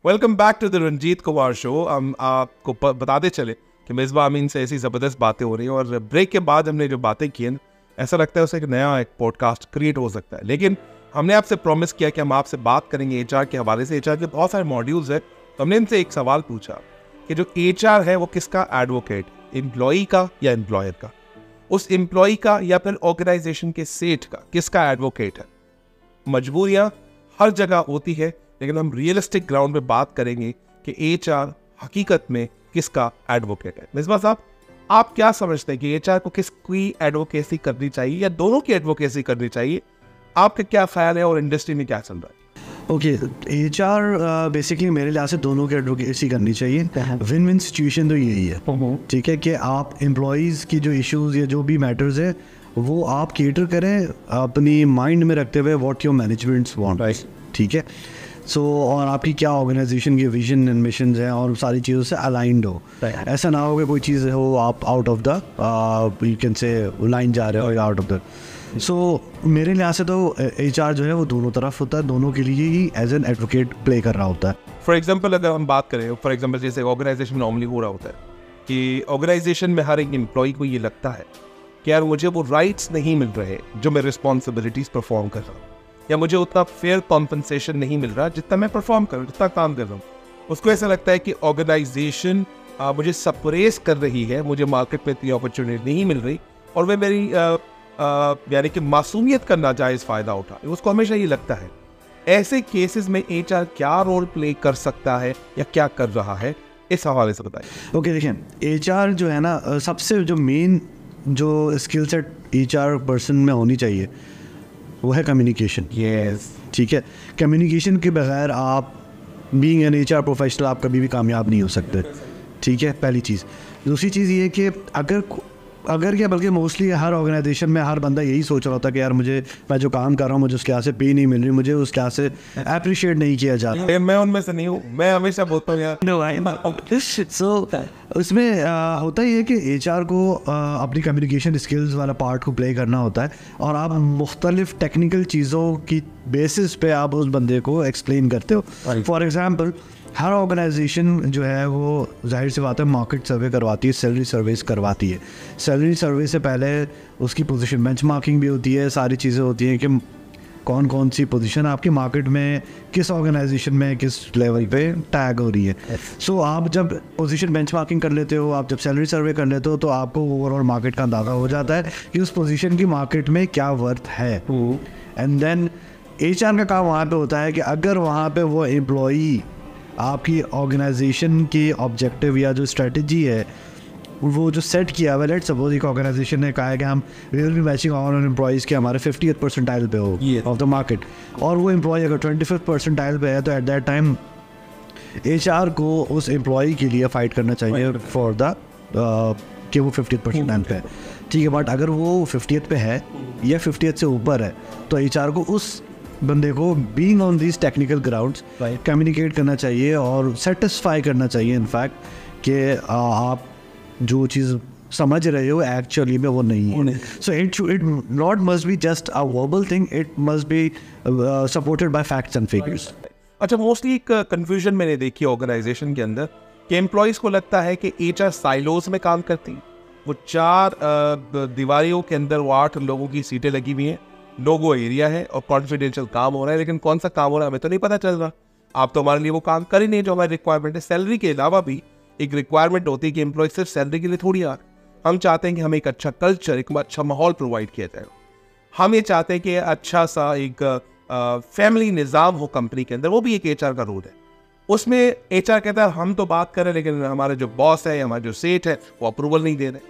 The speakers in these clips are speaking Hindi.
Welcome back to the Ranjeet Kumar show. हम आपको बताते चले कि मिसबा अमीन से ऐसी ज़बरदस्त बातें हो रही हैं और ब्रेक के बाद हमने जो बातें की हैं ऐसा लगता है उसे एक नया पॉडकास्ट क्रिएट हो सकता है। लेकिन हमने आपसे प्रॉमिस किया कि हम आपसे बात करेंगे एचआर के हवाले से। एचआर के बहुत सारे मॉड्यूल्स हैं, तो हमने इनसे एक सवाल पूछा कि जो एचआर है वो किसका एडवोकेट, एम्प्लॉई का या एम्प्लॉयर का, उस एम्प्लॉई का या फिर ऑर्गेनाइजेशन के सेठ का, किसका एडवोकेट है। मजबूरियां हर जगह होती है, लेकिन हम रियलिस्टिक ग्राउंड पे बात करेंगे कि एचआर हकीकत में किसका एडवोकेट है। मिसबा साहब, आप क्या समझते हैं कि एचआर को किसकी एडवोकेसी करनी चाहिए या दोनों की एडवोकेसी करनी चाहिए? आपके क्या ख्याल है और इंडस्ट्री में क्या चल रहा है? ओके, एचआर बेसिकली मेरे लिहाज से दोनों की एडवोकेसी करनी चाहिए। विन विन सिचुएशन तो यही है, ठीक है, कि आप एम्प्लॉयज़ की जो इश्यूज या जो भी मैटर्स है वो आप केटर करें अपनी माइंड में रखते हुए व्हाट योर मैनेजमेंट्स वांट, ठीक है। सो और आपकी क्या ऑर्गेनाइजेशन की विजन एंड मिशंस हैं और सारी चीज़ों से अलाइंड हो। ऐसा ना हो कि कोई चीज़ हो आप out of the you can से लाइन जा रहे हो या आउट ऑफ द। सो मेरे लिहाज से तो एचआर जो है वो दोनों तरफ होता है, दोनों के लिए ही एज एन एडवोकेट प्ले कर रहा होता है। फॉर एग्जाम्पल अगर हम बात करें, फॉर एग्जाम्पल जैसे ऑर्गेनाइजेशन में नॉर्मली हो रहा होता है कि ऑर्गेनाइजेशन में हर एक एम्प्लॉय को ये लगता है कि यार मुझे वो राइट्स नहीं मिल रहे जो मैं रिस्पॉन्सिबिलिटीज परफॉर्म कर रहा हूँ, या मुझे उतना फेयर कॉम्पनसेशन नहीं मिल रहा जितना मैं परफॉर्म कर रहा हूँ, जितना काम कर रहा हूँ। उसको ऐसा लगता है कि ऑर्गेनाइजेशन मुझे सप्रेस कर रही है, मुझे मार्केट में इतनी अपॉर्चुनिटी नहीं मिल रही और वे मेरी यानी कि मासूमियत का नाजायज़ फ़ायदा उठा। उसको हमेशा ये लगता है। ऐसे केसेस में एचआर क्या रोल प्ले कर सकता है या क्या कर रहा है, इस हवाले से बताइए। ओके, देखिए, एचआर जो है ना, सबसे जो मेन जो स्किल सेट एचआर पर्सन में होनी चाहिए वो है कम्युनिकेशन। यस, ठीक है, कम्युनिकेशन के बगैर आप बीइंग एन एचआर प्रोफेशनल आप कभी भी कामयाब नहीं हो सकते, ठीक है, पहली चीज़। दूसरी चीज़ ये कि अगर क्या, बल्कि मोस्टली हर ऑर्गेनाइजेशन में हर बंदा यही सोच रहा होता है कि यार मैं जो काम कर रहा हूँ मुझे उसके यहाँ से पे नहीं मिल रही, मुझे उसके यहाँ से अप्रिशिएट नहीं किया जा रहा। मैं उनमें से नहीं हूँ, मैं हमेशा बोलता हूँ यार। सो उसमें होता ही है कि एचआर को अपनी कम्युनिकेशन स्किल्स वाला पार्ट को प्ले करना होता है और आप मुख्तलिफ टेक्निकल चीज़ों की बेसिस पे आप उस बंदे को एक्सप्लेन करते हो। फॉर एग्जांपल, हर ऑर्गेनाइजेशन जो है वो जाहिर सी बात है मार्केट सर्वे करवाती है, सैलरी सर्विस करवाती है। सैलरी सर्वे से पहले उसकी पोजीशन बेंचमार्किंग भी होती है, सारी चीज़ें होती हैं कि कौन कौन सी पोजीशन आपकी मार्केट में किस ऑर्गेनाइजेशन में किस लेवल पे टैग हो रही है। सो आप जब पोजीशन बेंचमार्किंग कर लेते हो, आप जब सैलरी सर्वे कर लेते हो, तो आपको ओवरऑल मार्केट का अंदाज़ा हो जाता है कि उस पोजीशन की मार्केट में क्या वर्थ है। एंड देन एचआर का काम वहाँ पे होता है कि अगर वहाँ पे वो एम्प्लॉई आपकी ऑर्गेनाइजेशन की ऑब्जेक्टिव या जो स्ट्रेटजी है वो जो सेट किया हुआ, लेट्स सपोज एक ऑर्गेनाइजेशन ने कहा है कि हम we will be matching on employees के हमारे 50th परसेंटाइल पे हो ऑफ द मार्केट, और वो एम्प्लॉय अगर 25th परसेंटाइल पे है, तो एट दैट टाइम एचआर को उस एम्प्लॉय के लिए फ़ाइट करना चाहिए फॉर द कि वो 50th परसेंटाइल पे है, ठीक है। बट अगर वो 50th पे है या 50th से ऊपर है, तो एचआर को उस बंदे को being on this technical grounds communicate करना चाहिए और सेटिस्फाई करना चाहिए इनफैक्ट कि आप जो चीज़ समझ रहे हो एक्चुअली में वो नहीं है। So it not must be just a verbal thing, it must be supported by facts and figures. अच्छा, मोस्टली एक कंफ्यूजन मैंने देखी ऑर्गेनाइजेशन के अंदर कि एम्प्लॉयज़ को लगता है कि एचआर साइलोज में काम करती है। वो 4 दीवारों के अंदर वो 8 लोगों की सीटें लगी हुई हैं, लोगो एरिया है और कॉन्फिडेंशियल काम हो रहा है, लेकिन कौन सा काम हो रहा है हमें तो नहीं पता चल रहा। आप तो हमारे लिए वो काम कर ही नहीं जो हमारी रिक्वायरमेंट है। सैलरी के अलावा भी एक रिक्वायरमेंट होती है कि एम्प्लॉय सिर्फ सैलरी के लिए थोड़ी आ रहे। हम चाहते हैं कि हमें एक अच्छा कल्चर, एक अच्छा माहौल प्रोवाइड किया जाए। हम ये चाहते हैं कि अच्छा सा एक फैमिली निज़ाम हो कंपनी के अंदर, वो भी एक एचआर का रोल है। उसमें एचआर कहता है हम तो बात कर रहे हैं, लेकिन हमारे जो बॉस है या हमारे जो सेठ है वो अप्रूवल नहीं दे रहे।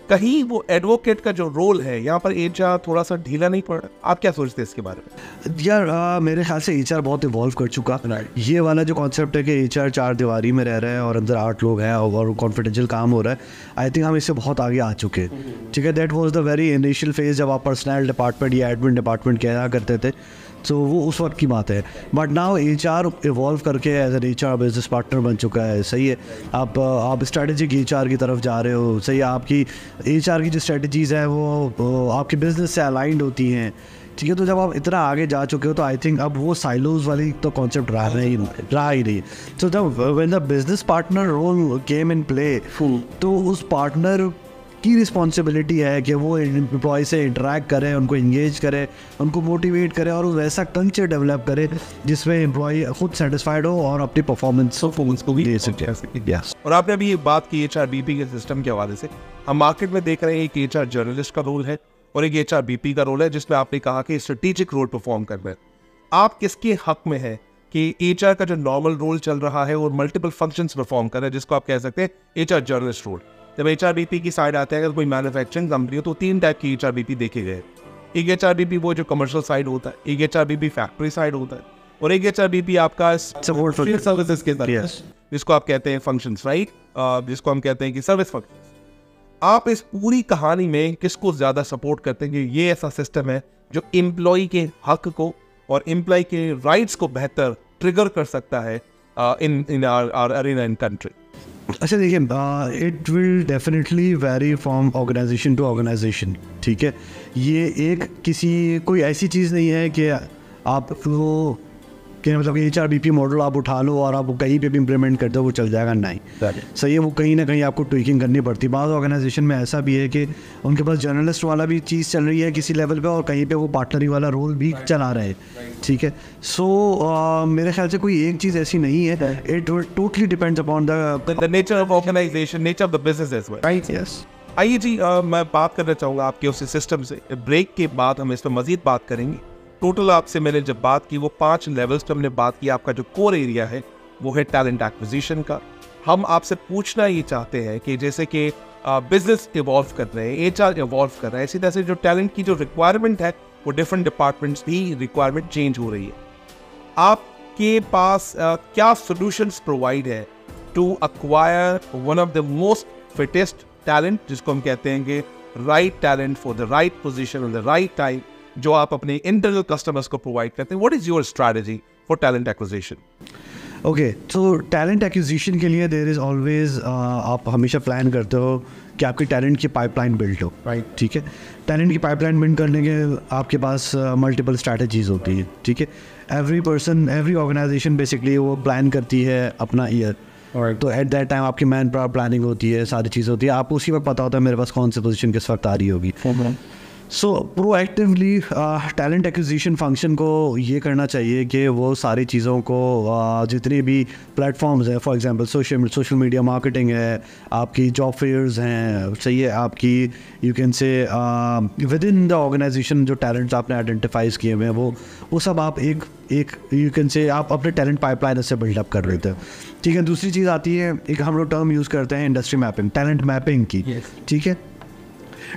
कहीं वो एडवोकेट का जो रोल है यहाँ पर एचआर थोड़ा सा ढीला नहीं पड़ रहा। आप क्या सोचते हैं इसके बारे में? यार मेरे ख्याल से एचआर बहुत इवॉल्व कर चुका। ये वाला जो कॉन्सेप्ट है कि एचआर 4 दीवारी में रह रहे हैं और अंदर 8 लोग हैं और कॉन्फिडेंशियल काम हो रहा है, आई थिंक हम इससे बहुत आगे आ चुके हैं, ठीक है। That was the very initial phase जब आप पर्सनल डिपार्टमेंट या एडमिन डिपार्टमेंट क्या करते थे, तो वो उस वक्त की बात है। बट नाउ एचआर इवॉल्व करके as an HR business partner बन चुका है, सही है। आप स्ट्रेटेजिक एचआर की तरफ जा रहे हो, सही है। आपकी एचआर की जो स्ट्रेटजीज़ है वो आपके बिजनेस से अलाइंड होती हैं, ठीक है। तो जब आप इतना आगे जा चुके हो तो आई थिंक अब वो साइलोज वाली तो कॉन्सेप्ट रहा ही नहीं। तो जब when the business partner role came in play, तो उस पार्टनर की रिस्पॉन्सिबिलिटी है कि वो एम्प्लॉय से इंटरेक्ट करे, उनको इंगेज करे, उनको मोटिवेट करे और वैसा कल्चर डेवलप करे जिसमें एम्प्लॉय खुद सेटिस्फाइड हो और अपनी परफॉर्मेंस को भी दे सके। और आपने अभी ये बात की HRBP के सिस्टम के हवाले से, हम मार्केट में देख रहे हैं एक HR जर्नलिस्ट का रोल है और एक HRBP का रोल है, जिसमें आपने कहा कि स्ट्रेटेजिक रोल परफॉर्म कर रहे हैं। आप किसके हक में है कि HR का जो नॉर्मल रोल चल रहा है और मल्टीपल फंक्शंस परफॉर्म कर रहे हैं, जिसको आप कह सकते हैं HR जर्नलिस्ट रोल। जब HRBP की साइड आते हैं, अगर कोई मैन्युफैक्चरिंग कंपनी हो तो 3 टाइप की HRBP देखे गए। एक HRBP वो जो कमर्शियल साइड होता है, एक HRBP फैक्ट्री साइड होता है, और एक HRBP आपका सपोर्ट सर्विसेज के साथ, जिसको आप कहते हैं फंक्शंस, राइट, जिसको हम कहते हैं कि सर्विस फंक्शंस। आप इस पूरी कहानी में किसको ज्यादा सपोर्ट करते हैं कि ये ऐसा सिस्टम है जो एम्प्लॉय के हक को और एम्प्लॉय के राइट्स को बेहतर ट्रिगर कर सकता है in our arena in country? अच्छा देखिए, it will definitely vary from organisation to organisation, ठीक है। ये एक कोई ऐसी चीज़ नहीं है कि आप वो कि मतलब कि HRBP मॉडल आप उठा लो और आप कहीं पे भी इम्प्लीमेंट कर दो वो चल जाएगा, नहीं सही है। वो कहीं ना कहीं आपको ट्विकिंग करनी पड़ती है। बाज़ ऑर्गेनाइजेशन में ऐसा भी है कि उनके पास जर्नलिस्ट वाला भी चीज़ चल रही है किसी लेवल पे और कहीं पे वो पार्टनरी वाला रोल भी चला रहे हैं, ठीक है। सो मेरे ख्याल से कोई एक चीज़ ऐसी नहीं है, it totally depends upon the nature of organisation, nature of the business as well, right? Yes. आइए जी, मैं बात करना चाहूँगा आपके उस सिस्टम से। ब्रेक के बाद हम इस पर मजीद बात करेंगे। टोटल आपसे मैंने जब बात की वो 5 लेवल्स पर हमने बात की। आपका जो कोर एरिया है वो है टैलेंट एक्विजिशन का। हम आपसे पूछना ये चाहते हैं कि जैसे कि बिजनेस इवॉल्व कर रहे हैं, HR इवॉल्व कर रहा है, इसी तरह से जो टैलेंट की जो रिक्वायरमेंट है वो डिफरेंट डिपार्टमेंट्स भी रिक्वायरमेंट चेंज हो रही है। आपके पास क्या सॉल्यूशंस प्रोवाइड है to acquire one of the most fittest talent, जिसको हम कहते हैं कि right talent for the right position at the right time, जो आप अपने इंटरनल कस्टमर्स को प्रोवाइड करते हैं? What is your strategy for talent acquisition? Okay, तो टैलेंट एक्विजिशन के लिए देयर इज़ ऑलवेज, आप हमेशा प्लान करते हो कि आपकी टैलेंट की पाइपलाइन बिल्ड हो, राइट, ठीक है। टैलेंट की पाइपलाइन बिल्ड करने के आपके पास मल्टीपल स्ट्रैटेजीज होती है, ठीक है। Every person, every organisation basically वो प्लान करती है अपना ईयर, तो एट दैट टाइम आपकी मैन पावर प्लानिंग होती है, सारी चीज़ होती है, आपको उसी वक्त पता होता है मेरे पास कौन सी पोजीशन किस वक्त आ रही होगी। सो प्रोएक्टिवली टैलेंट एक्विजिशन फंक्शन को ये करना चाहिए कि वो सारी चीज़ों को जितनी भी प्लेटफॉर्म्स हैं, for example social media marketing है, आपकी जॉब फेयर्स हैं, सही है, आपकी you can say within the organisation जो टैलेंट्स आपने आइडेंटिफाइज किए हुए हैं वो सब आप एक यू कैन से आप अपने टैलेंट पाइपलाइन से बिल्डअप कर लेते हैं, ठीक है। दूसरी चीज़ आती है, एक हम लोग टर्म यूज़ करते हैं इंडस्ट्री मैपिंग, टैलेंट मैपिंग की, ठीक है।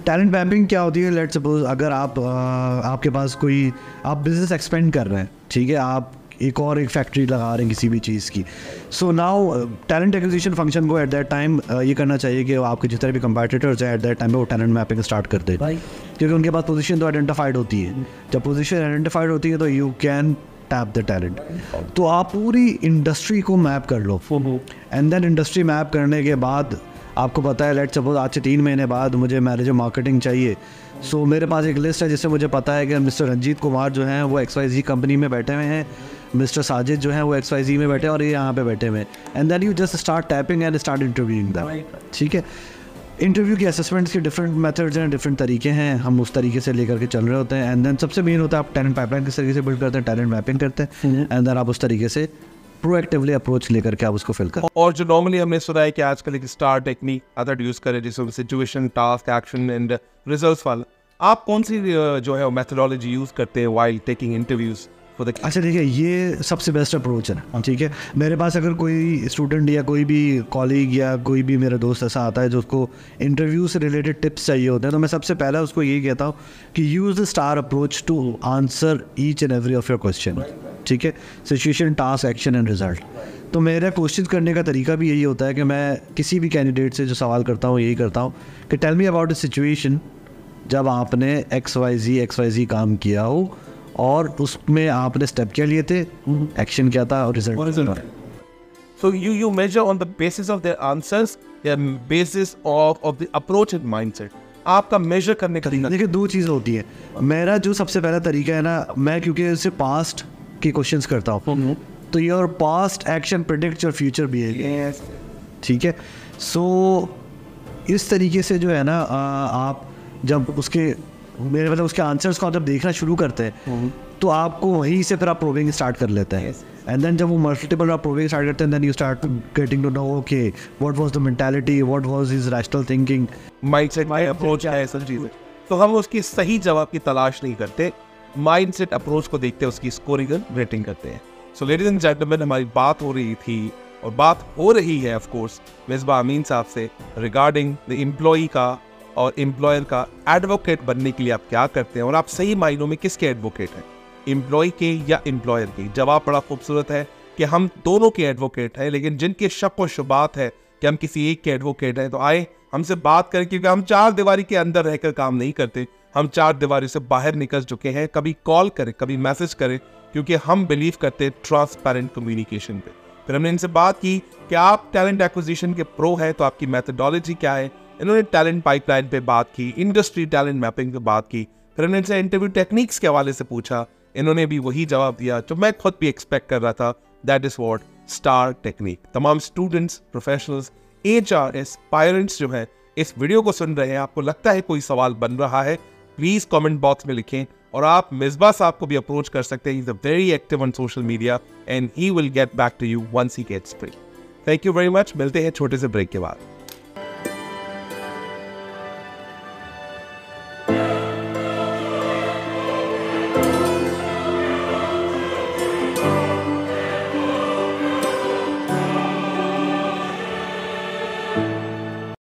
टैलेंट मैपिंग क्या होती है? लेट्स सपोज अगर आपके पास कोई आप बिजनेस एक्सपेंड कर रहे हैं, ठीक है, आप एक फैक्ट्री लगा रहे हैं किसी भी चीज़ की। So now talent acquisition function को एट दैट टाइम ये करना चाहिए कि आपके जितने भी कंपैटिटर्स हैं एट दैट टाइम पे वो टैलेंट मैपिंग स्टार्ट कर दे, क्योंकि उनके पास पोजीशन तो आइडेंटिफाइड होती है। जब पोजीशन आइडेंटिफाइड होती है तो you can tap the talent. तो आप पूरी इंडस्ट्री को मैप कर लो एंड देन इंडस्ट्री मैप करने के बाद आपको पता है, लेट्स सपोज आज से 3 महीने बाद मुझे मैनेजर मार्केटिंग चाहिए। सो मेरे पास एक लिस्ट है जिससे मुझे पता है कि मिस्टर रंजीत कुमार जो हैं वो XYZ कंपनी में बैठे हुए हैं, मिस्टर साजिद जो हैं वो XYZ में बैठे हैं और ये यहाँ पे बैठे हुए हैं, and then you just start tapping and start interviewing them, ठीक है। इंटरव्यू की असेसमेंट्स के डिफरेंट मेथड्स हैं, डिफरेंट तरीके हैं, हम उस तरीके से लेकर के चल रहे होते हैं। एंड देन सबसे मेन होता है आप टैलेंट पाइपलाइन किस तरीके से बिल्ड करते हैं, टैलेंट मैपिंग करते हैं, एंड देन आप उस तरीके से प्रोएक्टिवली अप्रोच लेकर के आप उसको फिल कर। और जो नॉर्मली हमने सुना है कि आजकल एक स्टार टेक्निक अदर यूज करे, जिसमें situation, task, action and results वाला, आप कौन सी जो है मेथोडोलॉजी यूज करते हैं व्हाइल टेकिंग इंटरव्यूज? अच्छा देखिए, ये सबसे बेस्ट अप्रोच है, ठीक है। मेरे पास अगर कोई स्टूडेंट या कोई भी कॉलीग या कोई भी मेरा दोस्त ऐसा आता है जो उसको इंटरव्यू से रिलेटेड टिप्स चाहिए होते हैं, तो मैं सबसे पहले उसको यही कहता हूँ कि use the STAR approach to answer each and every of your question, ठीक है। Situation, task, action and result. तो मेरा क्वेश्चन करने का तरीका भी यही होता है कि मैं किसी भी कैंडिडेट से जो सवाल करता हूँ यही करता हूँ कि tell me about a situation जब आपने XYZ काम किया हो और उसमें आपने स्टेप क्या लिए थे, एक्शन क्या था और result. So you measure on the basis of their answers, their basis of the approach and mindset. आपका मेजर करने का तरीका। देखिए 2 चीज़ होती है। मेरा जो सबसे पहला तरीका है ना, मैं क्योंकि उससे पास्ट के क्वेश्चंस करता हूँ, तो your past action predict your future behaviour, ठीक है। सो इस तरीके से जो है ना आप जब उसके मेरे मतलब उसके आंसर्स को आप जब देखना शुरू करते हैं तो आपको वहीं से फिर आप प्रोविंग स्टार्ट कर लेते हैं। एंड देन जब वो मल्टीपल आप प्रोविंग स्टार्ट करते हैं, then you start getting to know okay what was the mentality, what was his rational thinking, mindset, approach है, सब चीजें। तो हम उसकी सही जवाब की तलाश नहीं करते, माइंडसेट अप्रोच को देखते हैं, उसकी स्कोरिंग एंड रेटिंग करते हैं। सो लेडीज एंड जेंटलमैन, हमारी बात हो रही थी और बात हो रही है ऑफ कोर्स मिसबा अमीन साहब से रिगार्डिंग द एम्प्लॉई का और एम्प्लॉयर का एडवोकेट बनने के लिए आप क्या करते हैं और आप सही मायनों में किसके एडवोकेट हैं, एम्प्लॉय के या एम्प्लॉयर के। जवाब बड़ा खूबसूरत है कि हम दोनों के एडवोकेट हैं, लेकिन जिनके शक व शुबात है कि हम किसी एक के एडवोकेट हैं, तो आए हमसे बात करें, क्योंकि हम 4 दीवारी के अंदर रहकर काम नहीं करते, हम 4 दीवारी से बाहर निकल चुके हैं। कभी कॉल करें, कभी मैसेज करें, क्योंकि हम बिलीव करते हैं ट्रांसपेरेंट कम्युनिकेशन पे। फिर हमने इनसे बात की कि आप टैलेंट एक्विजिशन के प्रो हैं, तो आपकी मैथडोलॉजी क्या है। इन्होंने टैलेंट पाइपलाइन पे बात की, इंडस्ट्री टैलेंट मैपिंग पे बात की। फिर हमने इनसे इंटरव्यू टेक्निक्स के हवाले से पूछा, इन्होंने भी वही जवाब दिया जो मैं खुद भी एक्सपेक्ट कर रहा था, that is what star technique. तमाम स्टूडेंट्स, प्रोफेशनल्स, HR एस्पायरेंट्स जो हैं इस वीडियो को सुन रहे हैं, आपको लगता है कोई सवाल बन रहा है, प्लीज कमेंट बॉक्स में लिखें। और आप मिसबा साहब को भी अप्रोच कर सकते हैं, he is a very active on social media and he will get back to you once he gets free. Thank you very much, मिलते हैं छोटे से ब्रेक के बाद।